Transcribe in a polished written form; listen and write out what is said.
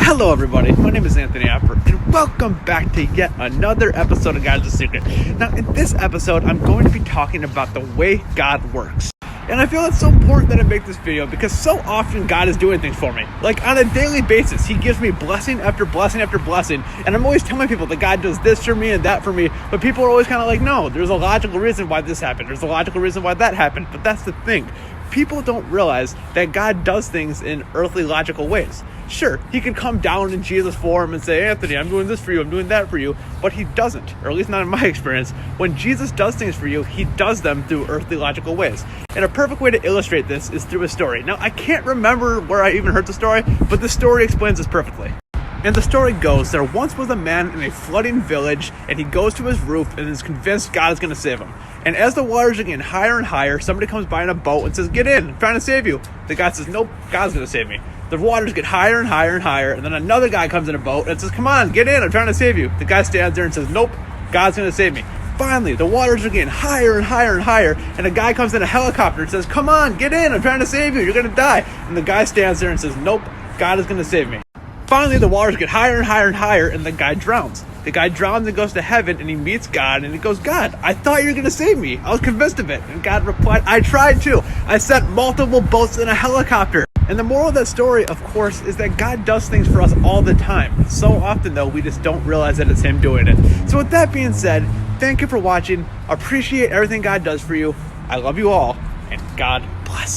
Hello everybody, my name is Anthony Apper, and welcome back to yet another episode of God's the Secret. Now in this episode, I'm going to be talking about the way God works. And I feel it's so important that I make this video because so often God is doing things for me. Like on a daily basis, He gives me blessing after blessing after blessing. And I'm always telling people that God does this for me and that for me. But people are always kind of like, no, there's a logical reason why this happened. There's a logical reason why that happened. But that's the thing. People don't realize that God does things in earthly logical ways. Sure, He could come down in Jesus' form and say, Anthony, I'm doing this for you, I'm doing that for you, but He doesn't, or at least not in my experience. When Jesus does things for you, He does them through earthly logical ways. And a perfect way to illustrate this is through a story. Now, I can't remember where I even heard the story, but the story explains this perfectly. And the story goes, there once was a man in a flooding village, and he goes to his roof and is convinced God is going to save him. And as the waters are getting higher and higher, somebody comes by in a boat and says, get in, I'm trying to save you. The guy says, nope, God's going to save me. The waters get higher and higher and higher, and then another guy comes in a boat and says, come on, get in, I'm trying to save you. The guy stands there and says, nope, God's going to save me. Finally, the waters are getting higher and higher and higher, and a guy comes in a helicopter and says, come on, get in, I'm trying to save you, you're going to die. And the guy stands there and says, nope, God is going to save me. Finally, the waters get higher and higher and higher, and the guy drowns. The guy drowns and goes to heaven, and he meets God, and he goes, God, I thought you were going to save me. I was convinced of it. And God replied, I tried to. I sent multiple boats in a helicopter. And the moral of that story, of course, is that God does things for us all the time. So often, though, we just don't realize that it's Him doing it. So with that being said, thank you for watching. Appreciate everything God does for you. I love you all, and God bless.